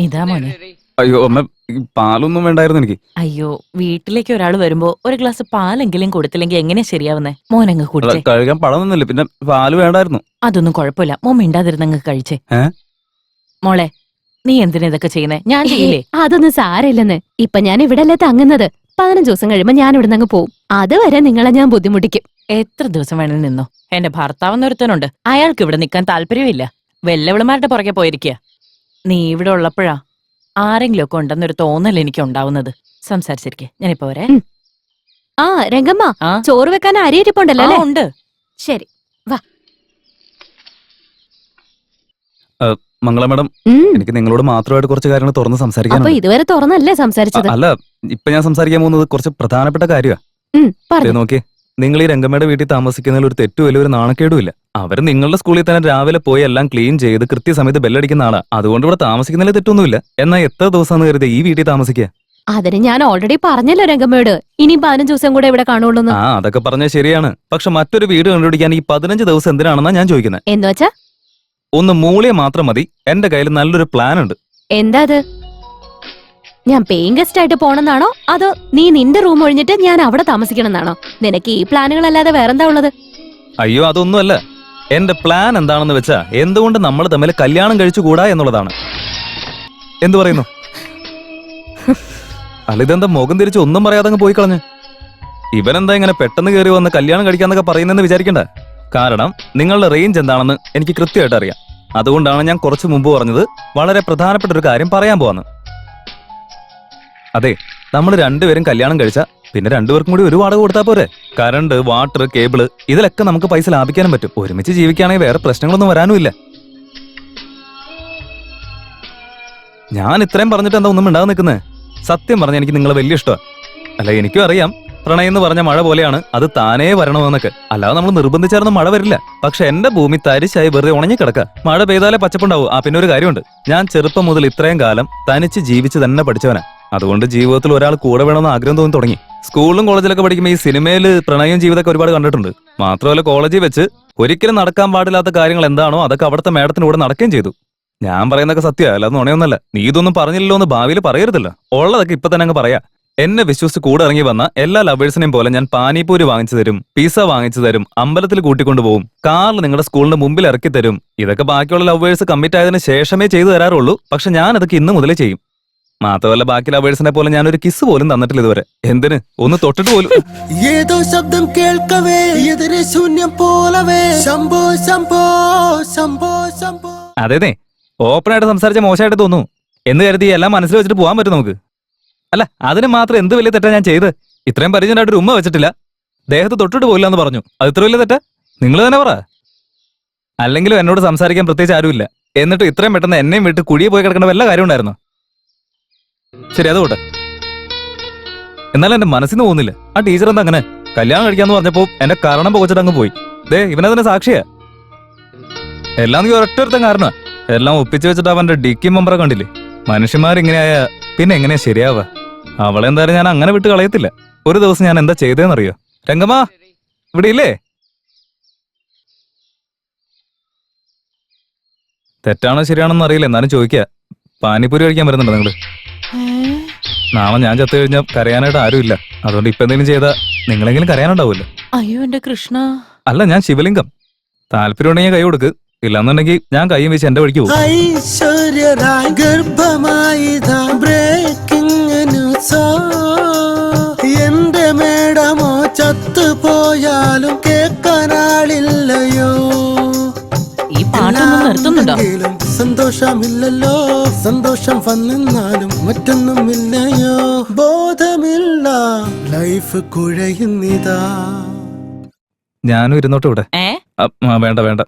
ഇതാ മോനെ. അയ്യോ അമ്മ, പാലൊന്നും വേണ്ടായിരുന്നു എനിക്ക്. അയ്യോ, വീട്ടിലേക്ക് ഒരാൾ വരുമ്പോ ഒരു ഗ്ലാസ് പാലെങ്കിലും കൊടുത്തില്ലെങ്കിൽ എങ്ങനെയാ ശരിയാവുന്നേ? മോനങ്ങ് കുടിച്ചേ. കഴിക്കാൻ പഴമൊന്നുമില്ല, പിന്നെ പാല് വേണ്ടായിരുന്നു. അതൊന്നും കുഴപ്പമില്ല, മോൻ മിണ്ടാതിരുന്നങ്ങ് കഴിച്ചേ. മോളെ, നീ എന്തിനാ ഇതൊക്കെ ചെയ്യുന്നേ? ഞാൻ ചെയ്യില്ലേ? അതൊന്നും സാരമില്ലെന്ന്. ഇപ്പൊ ഞാൻ ഇവിടെ അല്ലേ തങ്ങുന്നത്. 15 ദിവസം കഴിയുമ്പോ ഞാൻ ഇവിടെ നിന്ന് പോവും. അതുവരെ നിങ്ങളെ ഞാൻ ബുദ്ധിമുട്ടിക്കും. എത്ര ദിവസം വേണേലും നിന്നോ. എന്റെ ഭർത്താവെന്നൊരുത്തനുണ്ട്, അയാൾക്ക് ഇവിടെ നിൽക്കാൻ താല്പര്യമില്ല. വെല്ലവിളമാരുടെ പുറകെ പോയിരിക്കുക. നീ ഇവിടെ ഉള്ളപ്പോഴാ ആരെങ്കിലും ഒക്കെ ഉണ്ടെന്നൊരു തോന്നൽ എനിക്ക് ഉണ്ടാവുന്നത്. സംസാരിച്ചിരിക്കെ, ഞാനിപ്പോ വരെ. ആ രംഗമ്മ, ചോറ് വെക്കാൻ അരിയിരിപ്പുണ്ടല്ലോ അല്ലേ? ഉണ്ട്. ശരി, വാ. മംഗള മാഡം, എനിക്ക് നിങ്ങളോട് മാത്രമായിട്ട് കുറച്ച് കാര്യങ്ങൾ തുറന്ന് സംസാരിക്കാൻ. അപ്പൊ ഇതുവരെ തുറന്നല്ലേ സംസാരിച്ചത്? അല്ല, ഇപ്പൊ ഞാൻ സംസാരിക്കാൻ പോകുന്നത് കുറച്ച് പ്രധാനപ്പെട്ട കാര്യമാണ്. നോക്കിയേ, നിങ്ങൾ ഈ രംഗമ്മയുടെ വീട്ടിൽ താമസിക്കുന്നതിൽ ഒരു തെറ്റു വലിയൊരു നാണക്കേടുമില്ല. അവര് നിങ്ങളുടെ സ്കൂളിൽ തന്നെ രാവിലെ പോയി എല്ലാം ക്ലീൻ ചെയ്ത് കൃത്യസമയത്ത് ബെല്ലടിക്കുന്ന ആളാ. അതുകൊണ്ട് ഇവിടെ താമസിക്കുന്നതിൽ തെറ്റൊന്നുമില്ല. എന്നാൽ എത്ര ദിവസം കരുതി ഈ വീട്ടിൽ താമസിക്കുക? അതിന് ഞാൻ ഓൾറെഡി പറഞ്ഞല്ലോ രംഗമ്മയോട്, ഇനി 15 ദിവസം കൂടെ ഇവിടെ കാണുള്ളൂ. അതൊക്കെ പറഞ്ഞാൽ ശരിയാണ്. പക്ഷെ മറ്റൊരു വീട് കണ്ടുപിടിക്കാൻ ഈ 15 ദിവസം എന്തിനാണെന്നാ ഞാൻ ചോദിക്കുന്നത്. എന്ന് വെച്ചാ? ഒന്ന് മൂളിയെ മാത്രം മതി. എന്റെ കയ്യിൽ നല്ലൊരു പ്ലാൻ ഉണ്ട്. എന്താ അത്? ഞാൻ പേയിങ് ഗസ്റ്റ് ആയിട്ട് പോണെന്നാണോ, അതോ നീ നിന്റെ റൂം ഒഴിഞ്ഞിട്ട് ഞാൻ അവിടെ താമസിക്കണമെന്നാണോ? നിനക്ക് ഈ പ്ലാനുകളല്ലാതെ വേറെന്താ ഉള്ളത്? അയ്യോ, അതൊന്നുമല്ല. എന്റെ പ്ലാൻ എന്താണെന്ന് വെച്ചാ, എന്തുകൊണ്ട് നമ്മൾ തമ്മിൽ കല്യാണം കഴിച്ചുകൂടാ എന്നുള്ളതാണ്. എന്തു പറയുന്നു? അല്ല, ഇതെന്താ മുഖം തിരിച്ച് ഒന്നും പറയാതെ അങ്ങ് പോയി കളഞ്ഞ്? ഇവനെന്താ ഇങ്ങനെ പെട്ടെന്ന് കയറി വന്ന് കല്യാണം കഴിക്കാന്നൊക്കെ പറയുന്നെന്ന് വിചാരിക്കണ്ട. കാരണം നിങ്ങളുടെ റേഞ്ച് എന്താണെന്ന് എനിക്ക് കൃത്യമായിട്ട് അറിയാം. അതുകൊണ്ടാണ് ഞാൻ കുറച്ചു മുമ്പ് പറഞ്ഞത് വളരെ പ്രധാനപ്പെട്ട ഒരു കാര്യം പറയാൻ പോവാന്ന്. അതെ, നമ്മൾ രണ്ടുപേരും കല്യാണം കഴിച്ചാ പിന്നെ രണ്ടുപേർക്കും കൂടി ഒരു വാടക കൊടുത്താൽ പോരെ? കറണ്ട്, വാട്ടർ, കേബിള്, ഇതിലൊക്കെ നമുക്ക് പൈസ ലാഭിക്കാനും പറ്റും. ഒരുമിച്ച് ജീവിക്കുകയാണെങ്കിൽ വേറെ പ്രശ്നങ്ങളൊന്നും വരാനുമില്ല. ഞാൻ ഇത്രയും പറഞ്ഞിട്ട് എന്താ ഒന്നും ഉണ്ടാകാൻ നിൽക്കുന്നത്? സത്യം പറഞ്ഞാൽ എനിക്ക് നിങ്ങളെ വലിയ ഇഷ്ടമാണ്. അല്ല, എനിക്കും അറിയാം പ്രണയം എന്ന് പറഞ്ഞ മഴ പോലെയാണ്, അത് താനേ വരണമെന്നൊക്കെ. അല്ലാതെ നമ്മൾ നിർബന്ധിച്ചായിരുന്നു മഴ വരില്ല. പക്ഷെ എന്റെ ഭൂമി തരിശായി വെറുതെ ഉണങ്ങി കിടക്കുക. മഴ പെയ്താലേ പച്ചപ്പുണ്ടാവും. പിന്നെ ഒരു കാര്യമുണ്ട്, ഞാൻ ചെറുപ്പം മുതൽ ഇത്രയും കാലം തനിച്ച് ജീവിച്ച് തന്നെ പഠിച്ചവനാ. അതുകൊണ്ട് ജീവിതത്തിൽ ഒരാൾ കൂടെ വേണമെന്ന് ആഗ്രഹം തോന്നി തുടങ്ങി. സ്കൂളിലും കോളേജിലൊക്കെ പഠിക്കുമ്പോൾ ഈ സിനിമയില് പ്രണയം ജീവിതമൊക്കെ ഒരുപാട് കണ്ടിട്ടുണ്ട്. മാത്രമല്ല, കോളേജിൽ വെച്ച് ഒരിക്കലും നടക്കാൻ പാടില്ലാത്ത കാര്യങ്ങൾ എന്താണോ അതൊക്കെ അവിടുത്തെ മേഡത്തിന് കൂടെ നടക്കുകയും ചെയ്തു. ഞാൻ പറയുന്നതൊക്കെ സത്യമല്ല, അല്ലാതെ നുണയൊന്നല്ല. നീ ഇതൊന്നും പറഞ്ഞില്ലല്ലോ എന്ന് ഭാവിയിൽ പറയരുതല്ലോ. ഉള്ളതൊക്കെ ഇപ്പൊ തന്നെ അങ്ങ് പറയാ. എന്നെ വിശ്വസിച്ച് കൂടെ ഇറങ്ങി വന്ന എല്ലാ ലവേഴ്സിനെയും പോലെ ഞാൻ പാനിപൂരി വാങ്ങിച്ചു തരും, പിസ്സ വാങ്ങിച്ചു തരും, അമ്പലത്തിൽ കൂട്ടിക്കൊണ്ടു പോകും, കാറിൽ നിങ്ങളുടെ സ്കൂളിന്റെ മുമ്പിൽ ഇറക്കി തരും. ഇതൊക്കെ ബാക്കിയുള്ള ലവേഴ്സ് കമ്മിറ്റ് ആയതിനു ശേഷമേ ചെയ്തു തരാറുള്ളൂ. പക്ഷെ ഞാൻ അതൊക്കെ ഇന്ന് മുതലേ ചെയ്യും. മാത്രമല്ല, ബാക്കി ലവേഴ്സിനെ പോലെ ഞാൻ ഒരു കിസ് പോലും തന്നിട്ടില്ല ഇതുവരെ. എന്തിന്? ഒന്ന് തൊട്ടിട്ട് പോലും. ഏതോ ശബ്ദം കേൾക്കവേ എതിരെ ശൂന്യം പോലവേ ശംഭോ ശംഭോ ശംഭോ ശംഭോ. അതേനെ, ഓപ്പണായിട്ട് സംസാരിച്ച മോശമായിട്ട് തോന്നുന്നു എന്ന് കരുതി എല്ലാം മനസ്സിൽ വെച്ചിട്ട് പോകാൻ പറ്റും നമുക്ക്? അല്ല, അതിന് മാത്രം എന്ത് വലിയ തെറ്റാ ഞാൻ ചെയ്ത്? ഇത്രയും പരിചയമായിട്ട് ഒരു ഉമ്മ വെച്ചിട്ടില്ല, ദേഹത്ത് തൊട്ടിട്ട് പോയില്ല എന്ന് പറഞ്ഞു. അത് ഇത്ര വലിയ തെറ്റാ? നിങ്ങൾ തന്നെ പറ. അല്ലെങ്കിലും എന്നോട് സംസാരിക്കാൻ പ്രത്യേകിച്ച് ആരുമില്ല. എന്നിട്ട് ഇത്രയും പെട്ടെന്ന് എന്നെയും വിട്ട് കുഴിയെ പോയി കിടക്കേണ്ട വല്ല കാര്യം ഉണ്ടായിരുന്നു? ശരി, അതുകൊട്ടെ. എന്നാലും എന്റെ മനസ്സിന് പോകുന്നില്ല. ആ ടീച്ചർ എന്താ അങ്ങനെ കല്യാണം കഴിക്കാന്ന് പറഞ്ഞപ്പോ എന്റെ കാരണം പോകച്ചിട്ട് അങ്ങ് പോയി. ദേ, ഇവനതിനെ സാക്ഷിയാ. എല്ലാം നീ ഒരൊറ്റൊരുത്തൻ കാരണ. എല്ലാം ഒപ്പിച്ചു വെച്ചിട്ട് അവന്റെ ഡിക്കി മെമ്പറെ കണ്ടില്ലേ? മനുഷ്യന്മാരിങ്ങനെയായ പിന്നെ എങ്ങനെയാ ശരിയാവുക? അവളെന്തായാലും ഞാൻ അങ്ങനെ വിട്ട് കളയത്തില്ല. ഒരു ദിവസം ഞാൻ എന്താ ചെയ്തേന്നറിയോ? രംഗമ്മ ഇവിടെ ഇല്ലേ? തെറ്റാണോ ശരിയാണോന്ന് അറിയില്ല, എന്നാലും ചോദിക്കുക. പാനിപ്പൂരി കഴിക്കാൻ വരുന്നുണ്ടോ നിങ്ങള്? നാളെ ഞാൻ ചത്തു കഴിഞ്ഞാൽ കരയാനായിട്ട് ആരുമില്ല. അതുകൊണ്ട് ഇപ്പൊ എന്തെങ്കിലും ചെയ്താൽ നിങ്ങളെങ്കിലും കരയാനുണ്ടാവുമല്ലോ. അയ്യോ എന്റെ കൃഷ്ണ. അല്ല, ഞാൻ ശിവലിംഗം. താല്പര്യം ഉണ്ടെങ്കിൽ കൈ കൊടുക്ക്, ഇല്ലാന്നുണ്ടെങ്കിൽ ഞാൻ കൈയും വെച്ച് എന്റെ വഴിക്ക് പോകും. ഐശ്വര്യരായ് ഗർഭമായിതാ ബ്രേക്കിംഗ് ന്യൂസോ. എന്റെ മേടമോ ചത്തുപോയാലും കേൾക്കാനാളില്ലയോ. ഈ പാട്ടൊന്നും നിർത്തുന്നുണ്ടോ? സന്തോഷമില്ലല്ലോ, സന്തോഷം വന്നെന്നാലും മറ്റൊന്നുമില്ലയോ. ബോധമില്ല, ലൈഫ് കുഴയുന്നിതാ. ഞാനും ഇരുന്നോട്ട് ഇവിടെ. വേണ്ട വേണ്ട.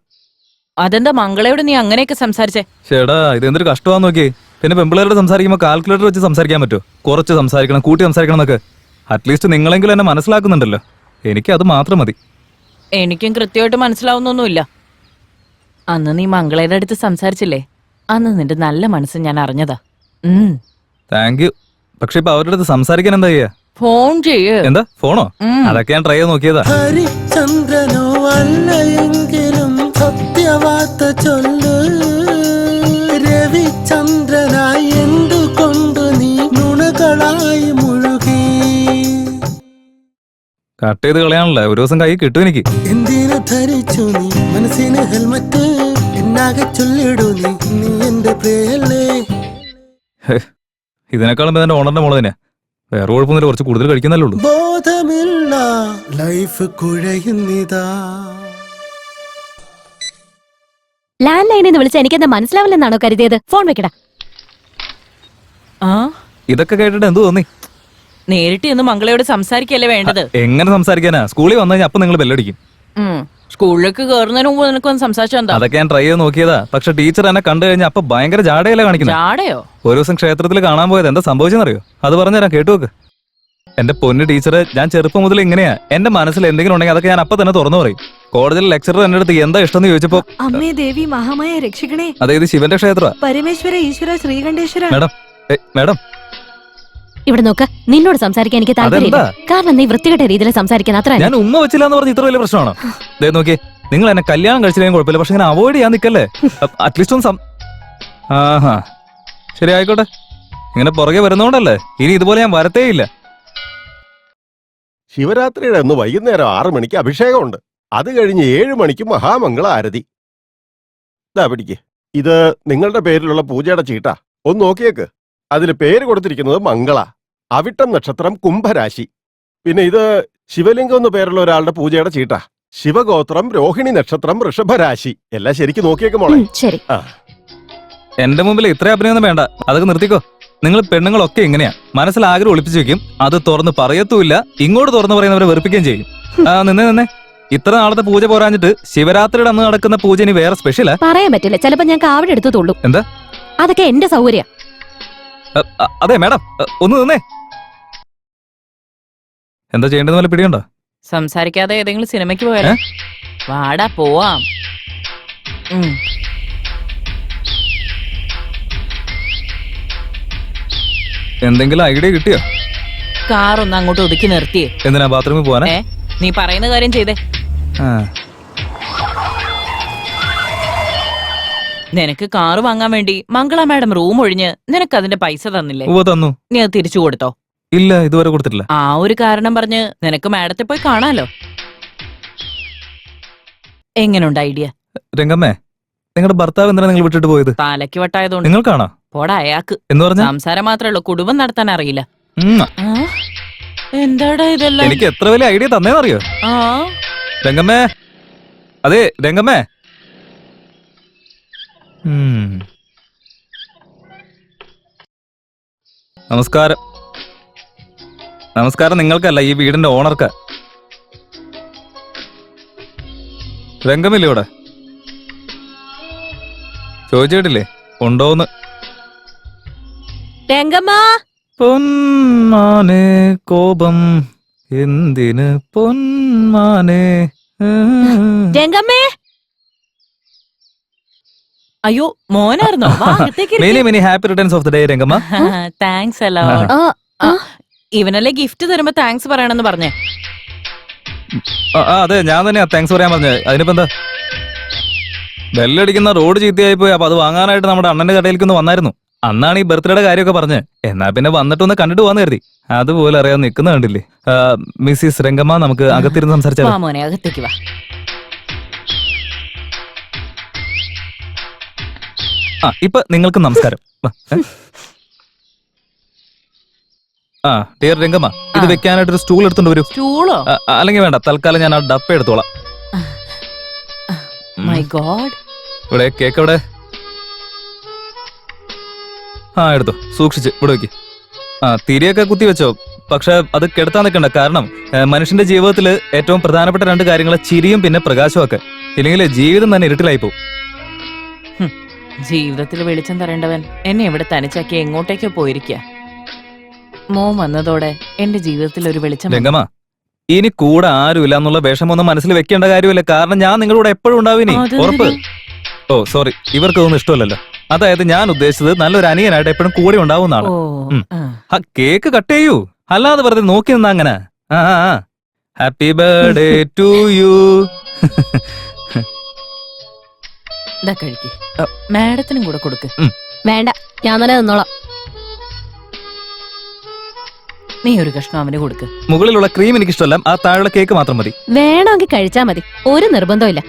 അതെന്താ മംഗളയോട് നീ അങ്ങനെയൊക്കെ സംസാരിച്ചേ? ചേടാ, ഇത് എന്തൊരു കഷ്ടമാന്ന് നോക്കിയേ. പിന്നെ പെമ്പിളേരോട് സംസാരിക്കുമ്പോൾ കാൽക്കുലേറ്റർ വെച്ച് സംസാരിക്കാൻ പറ്റുമോ? കുറച്ച് സംസാരിക്കണം, കൂട്ടി സംസാരിക്കണം എന്നൊക്കെ. അറ്റ്ലീസ്റ്റ് നിങ്ങളെങ്കിലും എന്നെ മനസ്സിലാക്കുന്നുണ്ടല്ലോ. എനിക്ക് അത് മാത്രം മതി. എനിക്കും കൃത്യമായിട്ട് മനസ്സിലാവുന്നൊന്നുമില്ല. അന്ന് നീ മംഗളയുടെ അടുത്ത് സംസാരിച്ചില്ലേ, അന്ന് നിന്റെ നല്ല മനസ്സ് ഞാൻ അറിഞ്ഞതാ. Thank you. പക്ഷെ ഇപ്പൊ അവരുടെ അടുത്ത് സംസാരിക്കാൻ എന്താ ചെയ്യാ? ഫോൺ ചെയ്യ്. എന്താ ഫോണോ? അതൊക്കെ ഞാൻ ട്രൈ ചെയ്ത് നോക്കിയതാ. ഹരിചന്ദ്രനോ അല്ലയെങ്കിലും സത്യവാർത്ത ചൊല്ലു. രവിചന്ദ്രനായി എന്തുകൊണ്ടു നീ നുണകളായി മുഴുകി? കട്ട് ചെയ്ത് കളയാണല്ലേ, ഒരു ദിവസം കൈ കിട്ടും എനിക്ക്. എന്തിനു ധരിച്ചു നീ മനസ്സിന് ഹെൽമറ്റ്? എന്നാകെ ചൊല്ലിടൂ നീ, നീ എന്റെ പ്രിയല്ലേ. ഇതിനേക്കാളും എന്റെ ഓണറിന്റെ മോള് തന്നെ. വേറെ കുഴപ്പമൊന്നുമില്ല, കുറച്ച് കൂടുതൽ കഴിക്കുന്നല്ലേ ഉള്ളൂ. ബോധമില്ല, ലൈഫ് കുഴയുന്നിതാ. ലാൻഡ് ലൈനിൽ നിന്ന് വിളിച്ച എനിക്കെന്താ മനസ്സിലാവില്ലെന്നാണോ കരുതിയത്? ഫോൺ വെക്കടാ. ആ ഇതൊക്കെ കേട്ടിട്ട് എന്ത് തോന്നി? നേരിട്ട് ഇന്ന് മംഗളയോട് സംസാരിക്കല്ലേ വേണ്ടത്. എങ്ങനെ സംസാരിക്കാനാ? സ്കൂളിൽ വന്നു കഴിഞ്ഞാൽ അപ്പൊ നിങ്ങൾ ബെല്ലടിക്കും. സ്കൂളിലേക്ക് കയറുന്നതിന് മുമ്പ് നിനക്കൊന്ന് സംസാരിച്ചെന്താ? അതൊക്കെ ഞാൻ ട്രൈ ചെയ്ത് നോക്കിയതാ. പക്ഷെ ടീച്ചർ എന്നെ കണ്ടു കഴിഞ്ഞാൽ അപ്പൊ ഭയങ്കര ജാടയല്ലേ കാണിക്കുന്നത്. ചാടയോ? ഒരു ദിവസം ക്ഷേത്രത്തിൽ കാണാൻ പോയത് എന്താ സംഭവിച്ചെന്നറിയോ? അത് പറഞ്ഞുതരാം, കേട്ടു നോക്ക്. എന്റെ പൊന്നു ടീച്ചറ്, ഞാൻ ചെറുപ്പം മുതൽ ഇങ്ങനെയാ. എന്റെ മനസ്സിൽ എന്തെങ്കിലും ഉണ്ടെങ്കിൽ അതൊക്കെ ഞാൻ അപ്പൊ തന്നെ തുറന്നു പറയും. കോടതിയിൽ ലെക്ചറർ എന്റെ അടുത്ത് എന്താ ഇഷ്ടം എന്ന് ചോദിച്ചപ്പോ, അമ്മേ ദേവി മഹാമായ രക്ഷിക്കണേ, അതായത് ശിവന്റെ ക്ഷേത്ര. പരമേശ്വര ഈശ്വര ശ്രീകണ്ഠേശ്വര. മേഡം മേഡം ഇവിടെ നോക്ക്, നിന്നോട് സംസാരിക്കാൻ എനിക്ക് താല്പര്യമില്ല. കാരണം നീ വൃത്തികെട്ട രീതിയിൽ സംസാരിക്കാൻ അത്ര. ഞാൻ ഉമ്മ വെച്ചില്ല എന്ന് പറഞ്ഞ് ഇത്ര വലിയ പ്രശ്നമാണോ? ദേ നോക്കിയേ, നിങ്ങൾ എന്നെ കല്യാണം കഴിച്ചില്ലെങ്കിൽ കുഴപ്പമില്ല, പക്ഷെ ഇങ്ങനെ അവോയ്ഡ് ചെയ്യാൻ നിൽക്കല്ലേ. അറ്റ്ലീസ്റ്റ് ഒന്ന് ആഹാ ശരി ആയിക്കോട്ടെ. ഇങ്ങനെ പുറകെ വരുന്നോണ്ടല്ലേ ഇനി ഇതുപോലെ ഞാൻ വരത്തേയില്ല. ശിവരാത്രിയുടെ അന്ന് വൈകുന്നേരം 6 മണിക്ക് അഭിഷേകമുണ്ട്. അത് കഴിഞ്ഞ് 7 മണിക്ക് മഹാമംഗള ആരതി. ഇതാ പിടിക്ക്, ഇത് നിങ്ങളുടെ പേരിലുള്ള പൂജയുടെ ചീട്ടാ. ഒന്ന് നോക്കിയേക്ക്. അതിൽ പേര് കൊടുത്തിരിക്കുന്നത് മംഗള, അവിട്ടം നക്ഷത്രം, കുംഭരാശി. പിന്നെ ഇത് ശിവലിംഗം എന്ന് പേരുള്ള ഒരാളുടെ പൂജയുടെ ചീട്ടാ. ശിവഗോത്രം, രോഹിണി നക്ഷത്രം, വൃഷഭരാശി. എല്ലാം ശരിക്കും നോക്കിയേക്ക് മോളെ. ശരി. എന്റെ മുമ്പിൽ ഇത്ര അഭിനയൊന്നും വേണ്ട, അതൊക്കെ നിർത്തിക്കോ. നിങ്ങൾ പെണ്ണുങ്ങളൊക്കെ ഇങ്ങനെയാ, മനസ്സിൽ ആഗ്രഹം ഒളിപ്പിച്ചു വെക്കും, അത് തുറന്ന് പറയത്തുമില്ല, ഇങ്ങോട്ട് തുറന്നു പറയുന്നവരെ വെറുപ്പിക്കുകയും ചെയ്യും. നിന്നെ ഇത്ര നാളത്തെ പൂജ പോരാഞ്ഞിട്ട് ശിവരാത്രിയുടെ അന്ന് നടക്കുന്ന പൂജ ഇനി വേറെ സ്പെഷ്യലാ? പറയാൻ പറ്റില്ല, ചിലപ്പോ ഞാൻ കാവടി എടുത്തു തൊള്ളു. എന്താ? അതൊക്കെ എന്റെ സൗകര്യ. അതെ മേഡം, ഒന്ന് നിന്നേ. എന്താ ചെയ്യേണ്ടത് പോലെ പിടിയുണ്ടോ? സംസാരിക്കാതെ ഏതെങ്കിലും സിനിമയ്ക്ക് പോയാലോ? വാടാ പോവാം. എന്തെങ്കിലും ഐഡിയ കിട്ടിയോ? കാർ ഒന്ന് അങ്ങോട്ട് ഒതുക്കി നിർത്തിയേ. എന്തിനാ, ബാത്റൂമിൽ പോവാനാ? നീ പറയുന്ന കാര്യം ചെയ്തേ. നിനക്ക് കാറ് വാങ്ങാൻ വേണ്ടി മംഗള മാഡം റൂം ഒഴിഞ്ഞ് നിനക്ക് അതിന്റെ പൈസ തന്നില്ലേ? തന്നു. നീ അത് തിരിച്ചു കൊടുത്തോ? ഇല്ല, ഇതുവരെ കൊടുത്തിട്ടില്ല. ആ ഒരു കാരണം പറഞ്ഞ് നിനക്ക് മാഡത്തെ പോയി കാണാലോ. എങ്ങനുണ്ട് ഐഡിയ? രംഗമ്മേ, നിങ്ങളുടെ ഭർത്താവ് എന്തിനാ നിങ്ങൾ വിട്ടിട്ട് പോയത്? തലയ്ക്ക് വട്ടായതുകൊണ്ട്. നിങ്ങൾക്കാണോ? പോടാ അയാൾക്ക്. എന്ന് പറഞ്ഞ സംസാരം മാത്രമേ ഉള്ളൂ, കുടുംബം നടത്താൻ അറിയില്ല. എന്താടാ ഇതെല്ലാം? എനിക്ക് എത്ര വലിയ ഐഡിയ തന്നേന്നറിയോ? ആ രംഗമ്മേ, അതെ രംഗമ്മേ. നമസ്കാരം. നമസ്കാരം നിങ്ങൾക്കല്ല, ഈ വീടിന്റെ ഓണർക്ക്. രംഗമില്ലേ ഇവിടെ? ചോദിച്ചിട്ടില്ലേ ഉണ്ടോന്ന്? രംഗമ്മ, പൊന്മാനെ കോപം എന്തിന് പൊന്മാനെ? രംഗമ്മേ. അയ്യോ മോനായിരുന്നോ? Many many happy returns of the day Rangamma. Thanks അല്ലോ. ഇവനല്ലേ ഗിഫ്റ്റ് തരുമ്പോ താങ്ക്സ് പറയണമെന്ന് പറഞ്ഞേ. അതെ, ഞാൻ തന്നെയാ താങ്ക്സ് പറയാൻ പറഞ്ഞത്. അതിനിപ്പോ എന്താ? ബെല്ലടിക്കുന്ന റോഡ് ചീത്തയായി പോയി, അപ്പൊ അത് വാങ്ങാനായിട്ട് നമ്മുടെ അണ്ണന്റെ കടയിലേക്ക് ഒന്ന് വന്നായിരുന്നു. അന്നാണ് ഈ ബർത്ത്ഡേയുടെ കാര്യമൊക്കെ പറഞ്ഞ്. എന്നാ പിന്നെ വന്നിട്ടൊന്ന് കണ്ടിട്ട് പോവാന്ന് കരുതി. അതുപോലെ അറിയാൻ നിൽക്കുന്ന കണ്ടില്ലേ. മിസ്സിസ് രംഗമ്മ, നമുക്ക് അകത്തിരുന്ന് സംസാരിച്ചാലോ? മോനെ അകത്തേക്ക് വാ. ഇപ്പൊ നിങ്ങൾക്ക് നമസ്കാരം. ഡിയർ രംഗമ്മ, ഇത് വെക്കാനായിട്ട് ഒരു സ്റ്റൂൾ എടുത്തോണ്ട് വരൂ. സ്റ്റൂളോ? അല്ലെങ്കിൽ വേണ്ട, തൽക്കാലം ഞാൻ ആ ഡപ്പ എടുത്തോളാം. My God. ഇവിടെ കേക്ക് എവിടെ? എടുത്തോ, സൂക്ഷിച്ച് ഇവിടെ വെക്ക്. തിരിയൊക്കെ കുത്തി വെച്ചോ, പക്ഷെ അത് കെടുത്താൻ നിൽക്കണ്ട. കാരണം മനുഷ്യന്റെ ജീവിതത്തിൽ ഏറ്റവും പ്രധാനപ്പെട്ട 2 കാര്യങ്ങൾ ചിരിയും പിന്നെ പ്രകാശവും ഒക്കെ. ഇല്ലെങ്കിൽ ജീവിതം തന്നെ ഇരുട്ടിലായി പോകും. ജീവിതത്തിൽ വെളിച്ചം തരേണ്ടവൻ എന്നെ എവിടെ തനിച്ചാക്കി എങ്ങോട്ടേക്കോ പോയിരിക്കുക. മോൻ വന്നതോടെ എന്റെ ജീവിതത്തിൽ ഒരു വെളിച്ചം. രംഗമ്മ, ഇനി കൂടെ ആരുമില്ല എന്നുള്ള വിഷമൊന്നും മനസ്സിൽ വെക്കേണ്ട കാര്യമില്ല. കാരണം ഞാൻ നിങ്ങളുടെ എപ്പോഴും ഉണ്ടാവും. ഇനി ഉറപ്പ്. ഓ സോറി, ഇവർക്കൊന്നും ഇഷ്ടമല്ലല്ലോ. അതായത് ഞാൻ ഉദ്ദേശിച്ചത് നല്ലൊരു അനിയനായിട്ട് എപ്പോഴും കൂടെ ഉണ്ടാവുന്നതാണ്. കേക്ക് കട്ട് ചെയ്യൂ, അല്ലാതെ വെറുതെ നോക്കി നിന്നാ അങ്ങനെ. Happy birthday to you. കഴിക്ക്, മാഡത്തിനും കൂടെ കൊടുക്ക്. വേണ്ട, ഞാൻ തന്നെ നിന്നോളാം. നീ ഒരു കഷ്ണം അവന് കൊടുക്ക്. മുകളിലുള്ള ക്രീം എനിക്ക് ഇഷ്ടമല്ല, ആ താഴെ കേക്ക് മാത്രം മതി. വേണമെങ്കിൽ കഴിച്ചാ മതി, ഒരു നിർബന്ധമില്ല.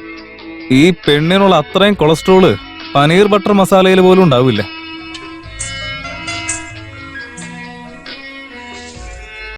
ഈ പെണ്ണിനുള്ള അത്രയും കൊളസ്ട്രോള് പനീർ ബട്ടർ മസാലയിൽ പോലും ഉണ്ടാവില്ല.